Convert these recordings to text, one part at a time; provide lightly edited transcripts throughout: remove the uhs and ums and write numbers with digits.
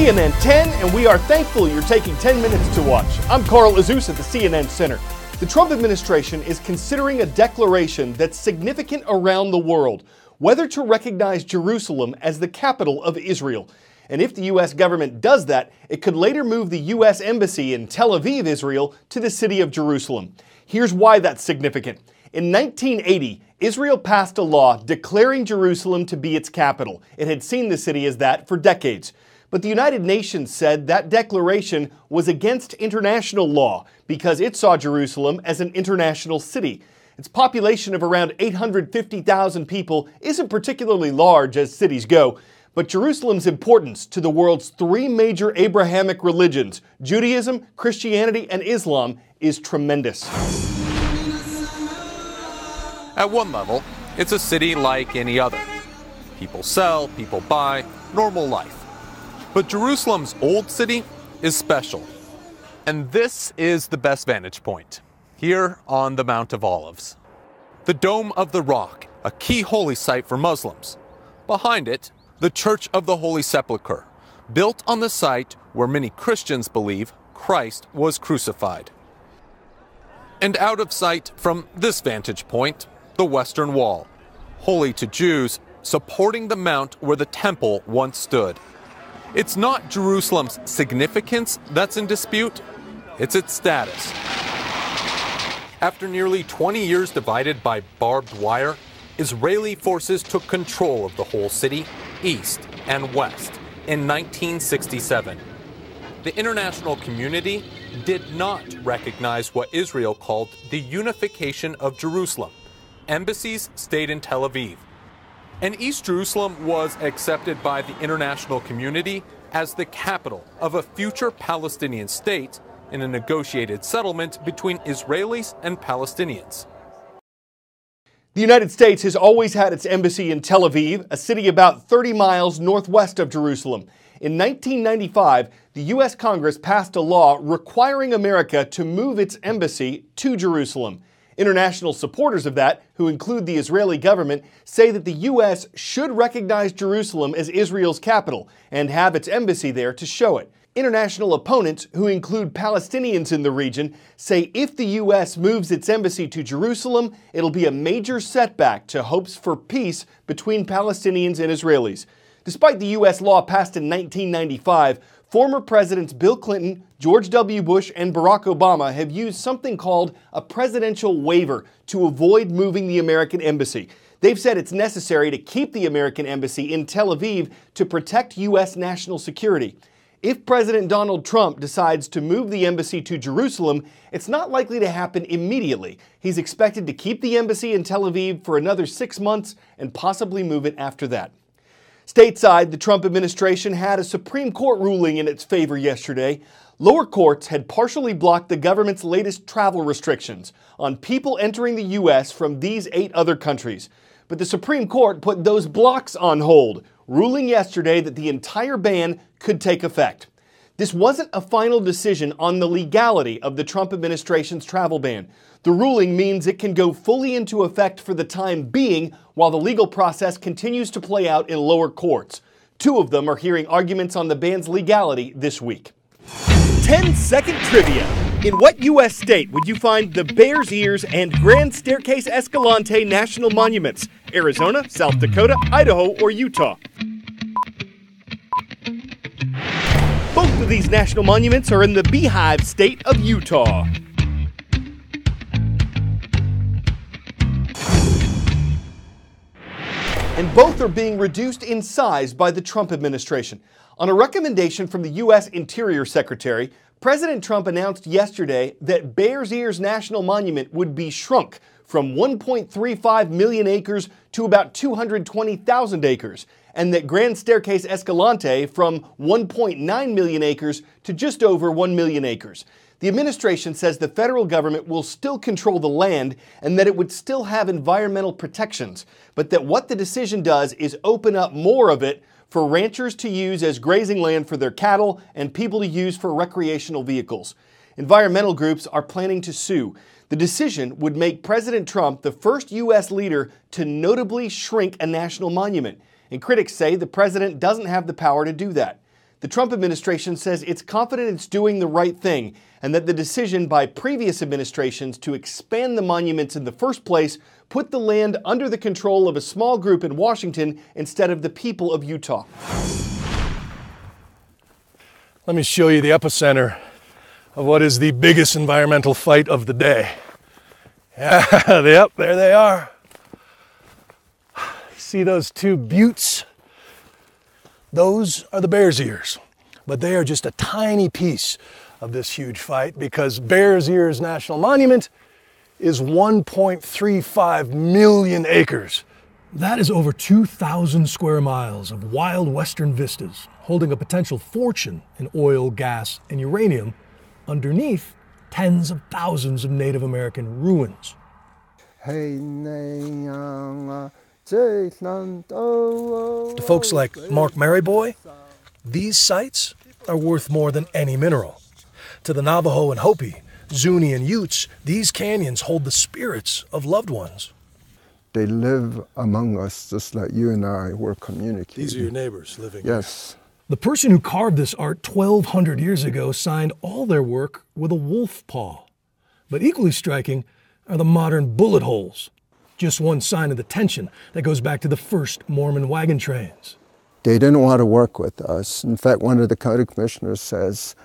CNN 10, and we are thankful you're taking 10 minutes to watch. I'm Carl Azus at the CNN Center. The Trump administration is considering a declaration that's significant around the world, whether to recognize Jerusalem as the capital of Israel. And if the U.S. government does that, it could later move the U.S. Embassy in Tel Aviv, Israel, to the city of Jerusalem. Here's why that's significant. In 1980, Israel passed a law declaring Jerusalem to be its capital. It had seen the city as that for decades. But the United Nations said that declaration was against international law because it saw Jerusalem as an international city. Its population of around 850,000 people isn't particularly large as cities go, but Jerusalem's importance to the world's three major Abrahamic religions, Judaism, Christianity, and Islam, is tremendous. At one level, it's a city like any other. People sell, people buy, normal life. But Jerusalem's old city is special. And this is the best vantage point, here on the Mount of Olives. The Dome of the Rock, a key holy site for Muslims. Behind it, the Church of the Holy Sepulchre, built on the site where many Christians believe Christ was crucified. And out of sight from this vantage point, the Western Wall, holy to Jews, supporting the mount where the temple once stood. It's not Jerusalem's significance that's in dispute, it's its status. After nearly 20 years divided by barbed wire, Israeli forces took control of the whole city, east and west, in 1967. The international community did not recognize what Israel called the unification of Jerusalem. Embassies stayed in Tel Aviv. And East Jerusalem was accepted by the international community as the capital of a future Palestinian state in a negotiated settlement between Israelis and Palestinians. The United States has always had its embassy in Tel Aviv, a city about 30 miles northwest of Jerusalem. In 1995, the U.S. Congress passed a law requiring America to move its embassy to Jerusalem. International supporters of that, who include the Israeli government, say that the U.S. should recognize Jerusalem as Israel's capital and have its embassy there to show it. International opponents, who include Palestinians in the region, say if the U.S. moves its embassy to Jerusalem, it'll be a major setback to hopes for peace between Palestinians and Israelis. Despite the U.S. law passed in 1995, former presidents Bill Clinton, George W. Bush, and Barack Obama have used something called a presidential waiver to avoid moving the American embassy. They've said it's necessary to keep the American embassy in Tel Aviv to protect U.S. national security. If President Donald Trump decides to move the embassy to Jerusalem, it's not likely to happen immediately. He's expected to keep the embassy in Tel Aviv for another 6 months and possibly move it after that. Stateside, the Trump administration had a Supreme Court ruling in its favor yesterday. Lower courts had partially blocked the government's latest travel restrictions on people entering the U.S. from these 8 other countries. But the Supreme Court put those blocks on hold, ruling yesterday that the entire ban could take effect. This wasn't a final decision on the legality of the Trump administration's travel ban. The ruling means it can go fully into effect for the time being while the legal process continues to play out in lower courts. 2 of them are hearing arguments on the ban's legality this week. 10-second trivia. In what U.S. state would you find the Bears Ears and Grand Staircase Escalante National Monuments? Arizona, South Dakota, Idaho, or Utah? Both of these national monuments are in the Beehive state of Utah. And both are being reduced in size by the Trump administration. On a recommendation from the U.S. Interior Secretary, President Trump announced yesterday that Bears Ears National Monument would be shrunk from 1.35 million acres to about 220,000 acres, and that Grand Staircase Escalante from 1.9 million acres to just over 1 million acres. The administration says the federal government will still control the land and that it would still have environmental protections, but that what the decision does is open up more of it for ranchers to use as grazing land for their cattle and people to use for recreational vehicles. Environmental groups are planning to sue. The decision would make President Trump the first U.S. leader to notably shrink a national monument, and critics say the president doesn't have the power to do that. the Trump administration says it's confident it's doing the right thing and that the decision by previous administrations to expand the monuments in the first place put the land under the control of a small group in Washington instead of the people of Utah. Let me show you the epicenter of what is the biggest environmental fight of the day. Yep, there they are. See those two buttes? Those are the Bears Ears, but they are just a tiny piece of this huge fight because Bears Ears National Monument is 1.35 million acres. That is over 2,000 square miles of wild western vistas, holding a potential fortune in oil, gas, and uranium underneath tens of thousands of Native American ruins. To folks like Mark Maryboy, these sites are worth more than any mineral. To the Navajo and Hopi, Zuni and Utes, these canyons hold the spirits of loved ones. They live among us just like you and I were communicating. These are your neighbors living Yes. here. The person who carved this art 1,200 years ago signed all their work with a wolf paw. But equally striking are the modern bullet holes. Just one sign of the tension that goes back to the first Mormon wagon trains. They didn't want to work with us. In fact, one of the county commissioners says,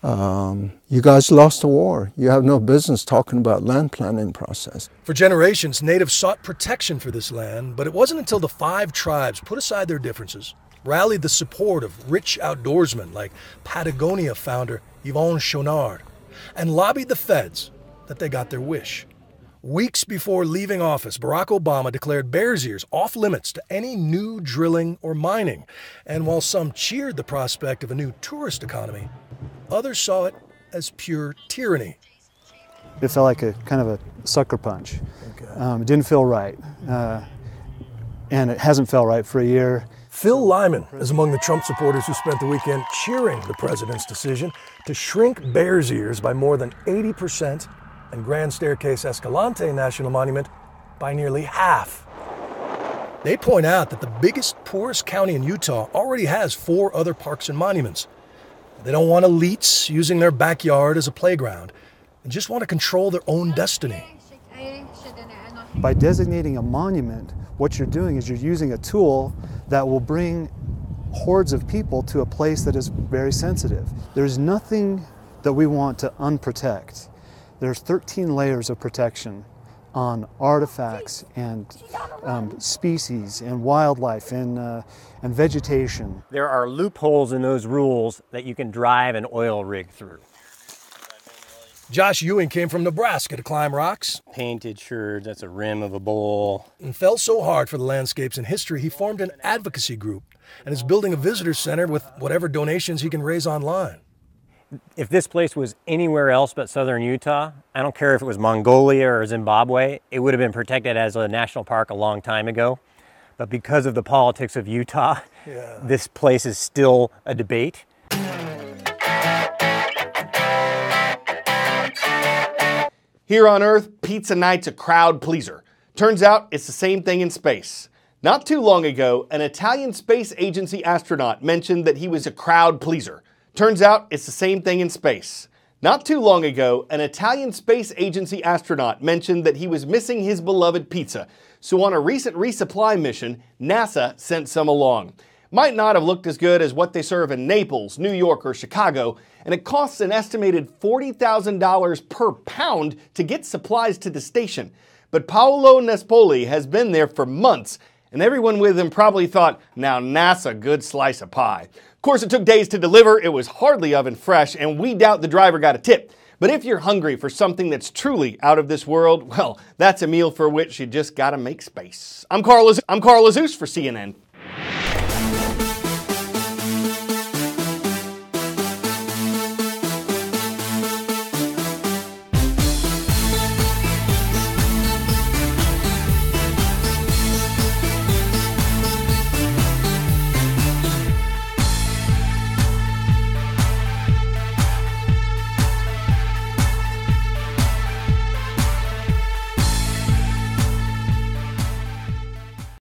you guys lost the war. You have no business talking about land planning process. For generations, natives sought protection for this land, but it wasn't until the 5 tribes put aside their differences, rallied the support of rich outdoorsmen like Patagonia founder Yvon Chouinard, and lobbied the feds that they got their wish. Weeks before leaving office, Barack Obama declared Bears Ears off limits to any new drilling or mining. And while some cheered the prospect of a new tourist economy, others saw it as pure tyranny. It felt like a kind of a sucker punch. It didn't feel right. And it hasn't felt right for a year. Phil Lyman is among the Trump supporters who spent the weekend cheering the president's decision to shrink Bears Ears by more than 80% and Grand Staircase Escalante National Monument by nearly half. They point out that the biggest, poorest county in Utah already has 4 other parks and monuments. They don't want elites using their backyard as a playground and just want to control their own destiny. By designating a monument, what you're doing is you're using a tool that will bring hordes of people to a place that is very sensitive. There's nothing that we want to unprotect. There's 13 layers of protection on artifacts and species and wildlife and vegetation. There are loopholes in those rules that you can drive an oil rig through. Josh Ewing came from Nebraska to climb rocks. Painted sherds, that's a rim of a bowl. And fell so hard for the landscapes and history, he formed an advocacy group and is building a visitor center with whatever donations he can raise online. If this place was anywhere else but southern Utah, I don't care if it was Mongolia or Zimbabwe, it would have been protected as a national park a long time ago. But because of the politics of Utah, this place is still a debate. Here on Earth, pizza night's a crowd pleaser. Turns out it's the same thing in space. Not too long ago, an Italian space agency astronaut mentioned that he was a crowd pleaser. Turns out it's the same thing in space. Not too long ago, an Italian space agency astronaut mentioned that he was missing his beloved pizza. So on a recent resupply mission, NASA sent some along. Might not have looked as good as what they serve in Naples, New York, or Chicago, and it costs an estimated $40,000 per pound to get supplies to the station. But Paolo Nespoli has been there for months, and everyone with him probably thought, now that's a good slice of pie. Of course, it took days to deliver, it was hardly oven fresh, and we doubt the driver got a tip. But if you're hungry for something that's truly out of this world, well, that's a meal for which you just gotta make space. I'm Carl Azuz for CNN.